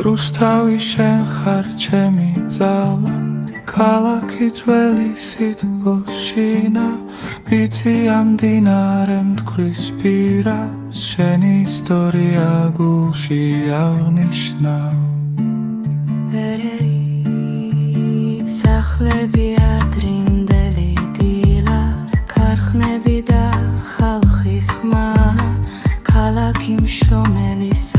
რუსთავი შენ ხარ ჩემი ძალა ქალაქი ძველი სითბოშინა ვიცი ამ მდინარე მტკვრის პირას შენი ისტორია გულში აღნიშნა სახლები ადრინდელი დილა ქარხნები და ხალხის ხმა ქალაქი მშრომელის